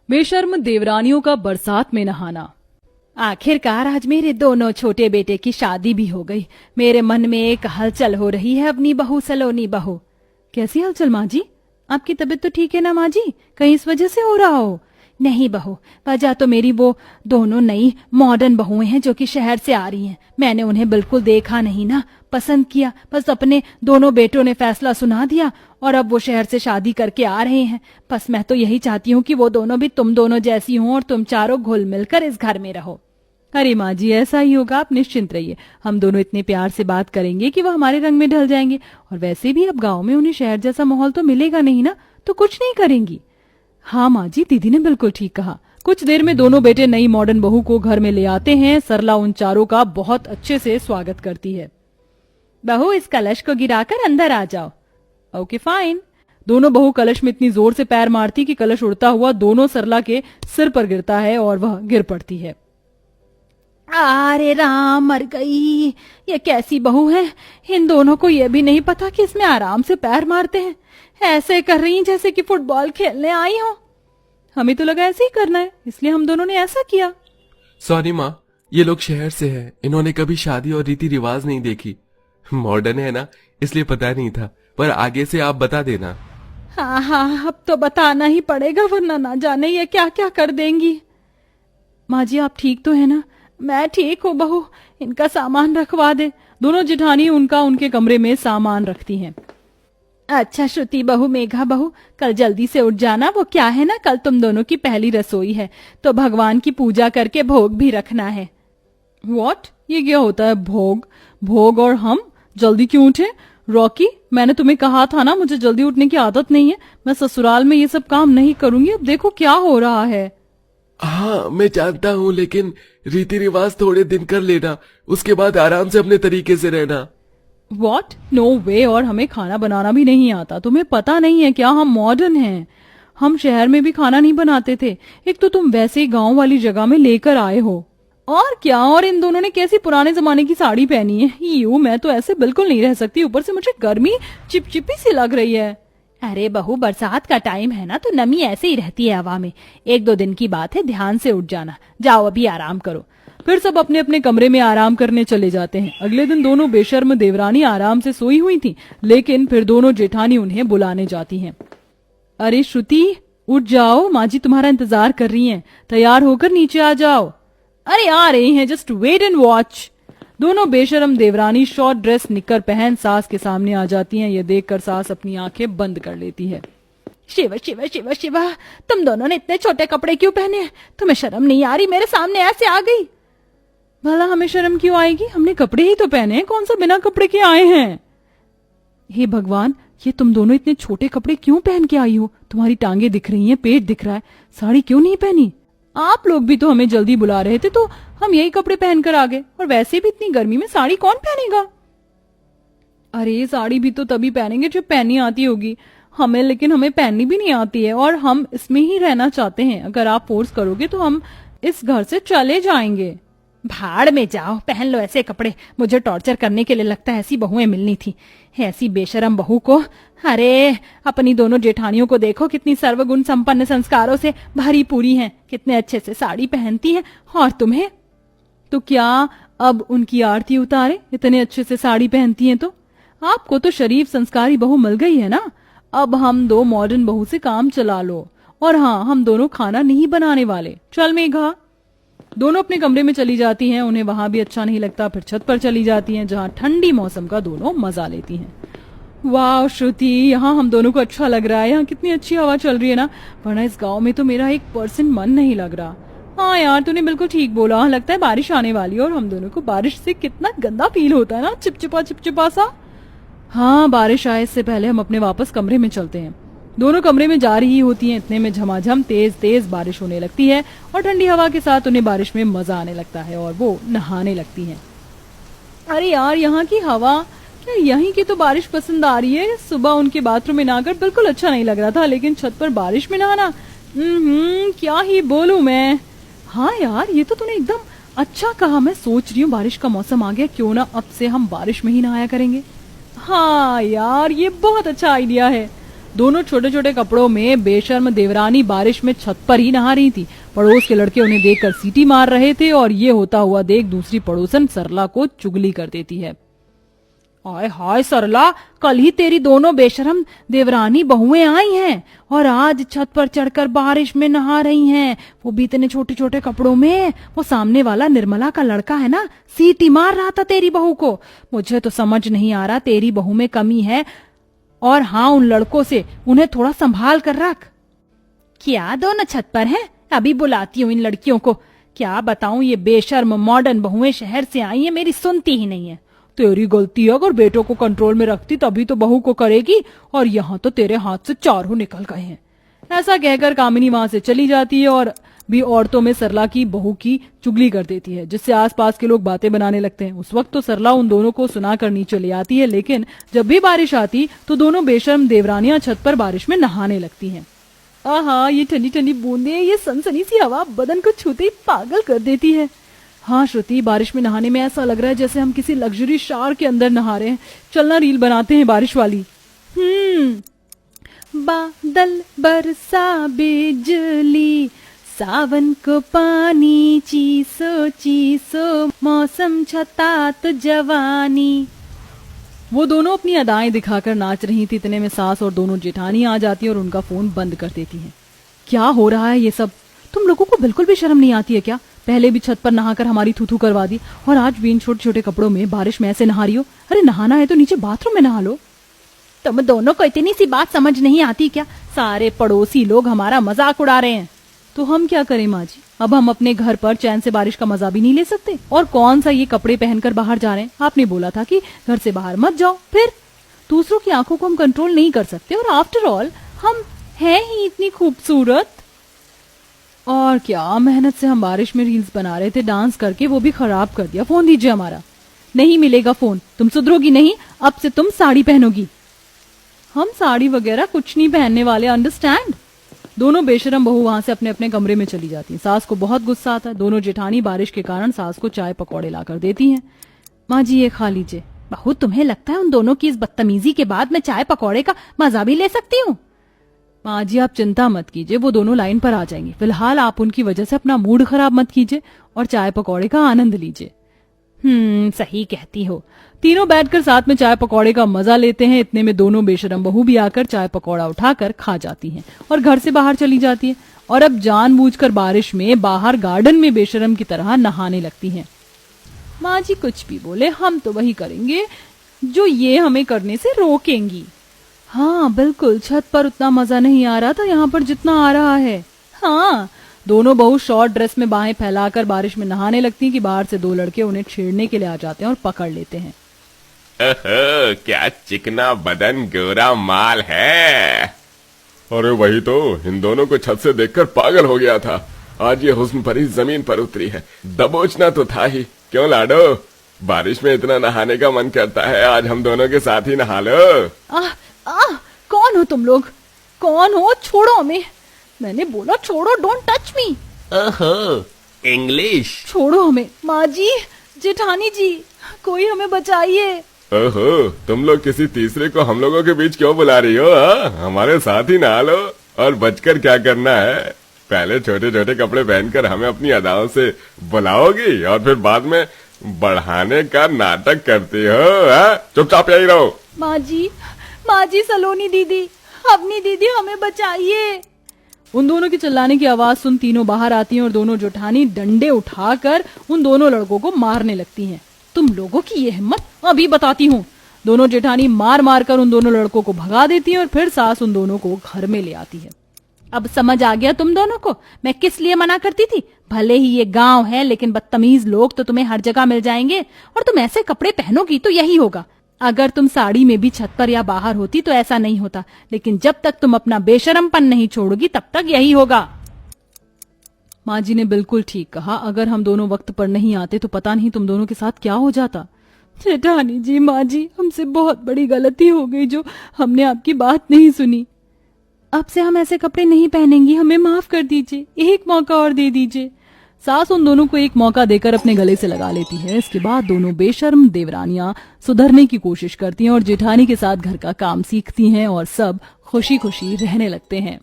बेशर्म देवरानियों का बरसात में नहाना। आखिरकार आज मेरे दोनों छोटे बेटे की शादी भी हो गई। मेरे मन में एक हलचल हो रही है अपनी बहू सलोनी बहू। कैसी हलचल माँ जी? आपकी तबीयत तो ठीक है ना माँ जी? कहीं इस वजह से हो रहा हो? नहीं बहू, वजह तो मेरी वो दोनों नई मॉडर्न बहुएं हैं जो कि शहर से आ रही हैं। मैंने उन्हें बिल्कुल देखा नहीं ना, पसंद किया, बस अपने दोनों बेटों ने फैसला सुना दिया और अब वो शहर से शादी करके आ रहे हैं। बस मैं तो यही चाहती हूँ कि वो दोनों भी तुम दोनों जैसी हों और तुम चारों घुल मिलकर इस घर में रहो। अरे माँ जी, ऐसा ही होगा, आप निश्चिंत रहिए। हम दोनों इतने प्यार से बात करेंगे कि वो हमारे रंग में ढल जाएंगे। और वैसे भी अब गाँव में उन्हें शहर जैसा माहौल तो मिलेगा नहीं ना, तो कुछ नहीं करेंगी। हाँ माँ जी, दीदी ने बिल्कुल ठीक कहा। कुछ देर में दोनों बेटे नई मॉडर्न बहू को घर में ले आते हैं। सरला उन चारों का बहुत अच्छे से स्वागत करती है। बहू, इस कलश को गिराकर अंदर आ जाओ। Okay fine. दोनों बहू कलश में इतनी जोर से पैर मारती कि कलश उड़ता हुआ दोनों सरला के सिर पर गिरता है और वह गिर पड़ती है। अरे राम, मर गई। ये कैसी बहू है? इन दोनों को ये भी नहीं पता कि इसमें आराम से पैर मारते हैं। ऐसे कर रही जैसे कि फुटबॉल खेलने आई हो। हमें तो लगा ऐसे ही करना है, इसलिए हम दोनों ने ऐसा किया। सॉरी माँ, ये लोग शहर से हैं, इन्होंने कभी शादी और रीति रिवाज नहीं देखी। मॉडर्न है ना, इसलिए पता नहीं था, पर आगे से आप बता देना। हाँ हाँ, अब तो बताना ही पड़ेगा, वरना ना जाने ये क्या क्या कर देंगी। माँ जी, आप ठीक तो है ना? मैं ठीक हूँ बहू, इनका सामान रखवा दे। दोनों जिठानी उनका उनके कमरे में सामान रखती हैं। अच्छा श्रुति बहू, मेघा बहू, कल जल्दी से उठ जाना। वो क्या है ना, कल तुम दोनों की पहली रसोई है, तो भगवान की पूजा करके भोग भी रखना है। व्हाट? ये क्या होता है भोग? भोग और हम जल्दी क्यों उठे? रॉकी, मैंने तुम्हें कहा था ना, मुझे जल्दी उठने की आदत नहीं है। मैं ससुराल में ये सब काम नहीं करूंगी। अब देखो क्या हो रहा है। हाँ मैं जानता हूँ, लेकिन रीति रिवाज थोड़े दिन कर लेना, उसके बाद आराम से अपने तरीके से रहना। व्हाट? नो वे। और हमें खाना बनाना भी नहीं आता। तुम्हें पता नहीं है क्या, हम मॉडर्न हैं। हम शहर में भी खाना नहीं बनाते थे। एक तो तुम वैसे ही गांव वाली जगह में लेकर आए हो। और क्या, और इन दोनों ने कैसी पुराने जमाने की साड़ी पहनी है। यूं मैं तो ऐसे बिल्कुल नहीं रह सकती। ऊपर से मुझे गर्मी चिपचिपी सी लग रही है। अरे बहू, बरसात का टाइम है ना, तो नमी ऐसे ही रहती है हवा में। 1-2 दिन की बात है, ध्यान से उठ जाना। जाओ अभी आराम करो। फिर सब अपने अपने कमरे में आराम करने चले जाते हैं। अगले दिन दोनों बेशर्म देवरानी आराम से सोई हुई थी, लेकिन फिर दोनों जेठानी उन्हें बुलाने जाती हैं। अरे श्रुति, उठ जाओ, माँ जी तुम्हारा इंतजार कर रही हैं। तैयार होकर नीचे आ जाओ। अरे आ रही हैं, जस्ट वेट एंड वॉच। दोनों बेशरम देवरानी शॉर्ट ड्रेस निक्कर पहन सास के सामने आ जाती हैं। ये देखकर सास अपनी आंखें बंद कर लेती है। शिवा शिवा शिवा शिवा, तुम दोनों ने इतने छोटे कपड़े क्यों पहने हैं? तुम्हें शर्म नहीं आ रही? मेरे सामने ऐसे आ गई। भला हमें शर्म क्यों आएगी? हमने कपड़े ही तो पहने हैं, कौन सा बिना कपड़े के आए हैं? हे भगवान, ये तुम दोनों इतने छोटे कपड़े क्यों पहन के आई हो? तुम्हारी टांगे दिख रही हैं, पेट दिख रहा है, साड़ी क्यों नहीं पहनी? आप लोग भी तो हमें जल्दी बुला रहे थे, तो हम यही कपड़े पहनकर आ गए। और वैसे भी इतनी गर्मी में साड़ी कौन पहनेगा? अरे साड़ी भी तो तभी पहनेंगे जब पहननी आती होगी हमें, लेकिन हमें पहननी भी नहीं आती है और हम इसमें ही रहना चाहते हैं। अगर आप फोर्स करोगे तो हम इस घर से चले जाएंगे। भाड़ में जाओ, पहन लो ऐसे कपड़े। मुझे टॉर्चर करने के लिए लगता है ऐसी बहुएं मिलनी थी, ऐसी बेशरम बहू को। अरे अपनी दोनों जेठानियों को देखो, कितनी सर्वगुण संपन्न संस्कारों से भरी पूरी हैं, कितने अच्छे से साड़ी पहनती हैं। और तुम्हें तो क्या अब उनकी आरती उतारे? इतने अच्छे से साड़ी पहनती हैं तो। आपको तो शरीफ संस्कारी बहू मिल गई है ना। अब हम 2 मॉडर्न बहू से काम चला लो। और हाँ, हम दोनों खाना नहीं बनाने वाले। चल मेघा। दोनों अपने कमरे में चली जाती हैं। उन्हें वहां भी अच्छा नहीं लगता। फिर छत पर चली जाती हैं, जहां ठंडी मौसम का दोनों मजा लेती हैं। वाह श्रुति, यहाँ हम दोनों को अच्छा लग रहा है। यहाँ कितनी अच्छी हवा चल रही है ना, वरना इस गांव में तो मेरा 1% मन नहीं लग रहा। हाँ यार, तूने बिल्कुल ठीक बोला, लगता है बारिश आने वाली है। और हम दोनों को बारिश से कितना गंदा फील होता है ना, चिपचिपा चिपचिपा सा। हाँ, बारिश आए इससे पहले हम अपने वापस कमरे में चलते हैं। दोनों कमरे में जा रही होती हैं, इतने में झमाझम तेज तेज बारिश होने लगती है और ठंडी हवा के साथ उन्हें बारिश में मजा आने लगता है और वो नहाने लगती हैं। अरे यार, यहाँ की हवा, क्या यहीं की तो बारिश पसंद आ रही है? सुबह उनके बाथरूम में नहाकर बिल्कुल अच्छा नहीं लग रहा था, लेकिन छत पर बारिश में नहाना, क्या ही बोलूं मैं। हाँ यार, ये तो तूने एकदम अच्छा कहा। मैं सोच रही हूँ बारिश का मौसम आ गया, क्यों ना अब से हम बारिश में ही नहाया करेंगे। हाँ यार, ये बहुत अच्छा आइडिया है। दोनों छोटे छोटे कपड़ों में बेशर्म देवरानी बारिश में छत पर ही नहा रही थी। पड़ोस के लड़के उन्हें देखकर सीटी मार रहे थे और ये होता हुआ देख दूसरी पड़ोसन सरला को चुगली कर देती है। आय हाय सरला, कल ही तेरी दोनों बेशरम देवरानी बहुएं आई हैं और आज छत पर चढ़कर बारिश में नहा रही हैं, वो भी इतने छोटे छोटे कपड़ों में। वो सामने वाला निर्मला का लड़का है ना, सीटी मार रहा था तेरी बहू को। मुझे तो समझ नहीं आ रहा तेरी बहू में कमी है, और हाँ उन लड़कों से उन्हें थोड़ा संभाल कर रख। क्या दोनों छत पर हैं? अभी बुलाती हूँ इन लड़कियों को। क्या बताऊं, ये बेशर्म मॉडर्न बहुएं शहर से आई हैं, मेरी सुनती ही नहीं है। तेरी गलती है, अगर बेटों को कंट्रोल में रखती तभी तो बहू को करेगी, और यहाँ तो तेरे हाथ से चारों निकल गए हैं। ऐसा कहकर कामिनी वहां से चली जाती है और भी औरतों में सरला की बहू की चुगली कर देती है, जिससे आसपास के लोग बातें बनाने लगते हैं। उस वक्त तो सरला उन दोनों को सुनाकर नीचे ले आती है, लेकिन जब भी बारिश आती तो दोनों बेशर्म देवरानियां छत पर बारिश में नहाने लगती हैं। आहा, ये ठंडी ठंडी बूंदें, ये सनसनी सी हवा बदन को छूते ही पागल कर देती है। हाँ श्रुति, बारिश में नहाने में ऐसा लग रहा है जैसे हम किसी लग्जरी शार के अंदर नहा रहे हैं। चलना रील बनाते हैं बारिश वाली। बादल बरसा बिजली, सावन को पानी, चीसो चीसो मौसम छता तो जवानी। वो दोनों अपनी अदाएं दिखाकर नाच रही थी। इतने में सास और दोनों जेठानी आ जाती है और उनका फोन बंद कर देती हैं। क्या हो रहा है ये सब? तुम लोगों को बिल्कुल भी शर्म नहीं आती है क्या? पहले भी छत पर नहाकर हमारी थूथू करवा दी और आज भी इन छोटे छोटे कपड़ों में बारिश में ऐसे नहा रही हो। अरे नहाना है तो नीचे बाथरूम में नहा लो। तुम दोनों को इतनी सी बात समझ नहीं आती क्या? सारे पड़ोसी लोग हमारा मजाक उड़ा रहे हैं। तो हम क्या करें माँ जी? अब हम अपने घर पर चैन से बारिश का मजा भी नहीं ले सकते। और कौन सा ये कपड़े पहनकर बाहर जा रहे हैं? आपने बोला था कि घर से बाहर मत जाओ। फिर दूसरों की आंखों को हम कंट्रोल नहीं कर सकते, और आफ्टर ऑल हम हैं ही इतनी खूबसूरत। और क्या मेहनत से हम बारिश में रील्स बना रहे थे डांस करके, वो भी खराब कर दिया। फोन दीजिए हमारा। नहीं मिलेगा फोन। तुम सुधरोगी नहीं, अब से तुम साड़ी पहनोगी। हम साड़ी वगैरह कुछ नहीं पहनने वाले, अंडरस्टैंड? दोनों बेशरम बहू वहां से अपने अपने कमरे में चली जाती हैं। सास को बहुत गुस्सा आता है। दोनों जेठानी बारिश के कारण सास को चाय पकौड़े लाकर देती हैं। माँ जी ये खा लीजिए। बहू, तुम्हें लगता है उन दोनों की इस बदतमीजी के बाद मैं चाय पकौड़े का मजा भी ले सकती हूँ? माँ जी आप चिंता मत कीजिए, वो दोनों लाइन पर आ जाएंगी। फिलहाल आप उनकी वजह से अपना मूड खराब मत कीजिए और चाय पकौड़े का आनंद लीजिए। सही कहती हो। तीनों बैठकर साथ में चाय पकौड़े का मजा लेते हैं। इतने में दोनों बेशरम बहू भी आकर चाय पकौड़ा उठाकर खा जाती हैं और घर से बाहर चली जाती है। और अब जानबूझकर बारिश में बाहर गार्डन में बेशरम की तरह नहाने लगती हैं। माँ जी कुछ भी बोले, हम तो वही करेंगे जो ये हमें करने से रोकेंगी। हाँ बिल्कुल, छत पर उतना मजा नहीं आ रहा था यहाँ पर जितना आ रहा है। हाँ, दोनों बहू शॉर्ट ड्रेस में बाहें फैलाकर बारिश में नहाने लगती हैं कि बाहर से दो लड़के उन्हें छेड़ने के लिए आ जाते हैं और पकड़ लेते हैं। क्या चिकना बदन गोरा माल है। अरे वही तो, इन दोनों को छत से देखकर पागल हो गया था। आज ये हुस्न परी जमीन पर उतरी है, दबोचना तो था ही। क्यों लाडो, बारिश में इतना नहाने का मन करता है, आज हम दोनों के साथ ही नहा लो। कौन हो तुम लोग? कौन हो? छोड़ो हमें। मैंने बोला छोड़ो, डोंट टच मी। ओहो, इंग्लिश। छोड़ो हमें। माँ जी, जेठानी जी, कोई हमें बचाइए। ओहो, तुम लोग किसी तीसरे को हम लोगों के बीच क्यों बुला रही हो? हमारे साथ ही नहा लो। और बचकर क्या करना है? पहले छोटे छोटे कपड़े पहनकर हमें अपनी अदाओं से बुलाओगी और फिर बाद में बढ़ाने का नाटक करती हो। चुपचाप यही रहो। माँ जी, सलोनी दीदी, अपनी दीदी, हमें बचाइए। उन दोनों की चिल्लाने की आवाज सुन तीनों बाहर आती हैं और दोनों जेठानी डंडे उठाकर उन दोनों लड़कों को मारने लगती हैं। तुम लोगों की ये हिम्मत, अभी बताती हूँ। दोनों जेठानी मार मार कर उन दोनों लड़कों को भगा देती हैं और फिर सास उन दोनों को घर में ले आती है। अब समझ आ गया तुम दोनों को मैं किस लिए मना करती थी? भले ही ये गांव है, लेकिन बदतमीज लोग तो तुम्हें हर जगह मिल जाएंगे और तुम ऐसे कपड़े पहनोगी तो यही होगा। अगर तुम साड़ी में भी छत पर या बाहर होती तो ऐसा नहीं होता, लेकिन जब तक तुम अपना बेशरमपन नहीं छोड़ोगी तब तक यही होगा। माँ जी ने बिल्कुल ठीक कहा। अगर हम दोनों वक्त पर नहीं आते तो पता नहीं तुम दोनों के साथ क्या हो जाता। जेठानी जी, माँ जी, हमसे बहुत बड़ी गलती हो गई जो हमने आपकी बात नहीं सुनी। अब से हम ऐसे कपड़े नहीं पहनेंगी, हमें माफ कर दीजिए, एक मौका और दे दीजिए। सास उन दोनों को एक मौका देकर अपने गले से लगा लेती है। इसके बाद दोनों बेशर्म देवरानियां सुधरने की कोशिश करती हैं और जेठानी के साथ घर का काम सीखती हैं और सब खुशी खुशी रहने लगते हैं।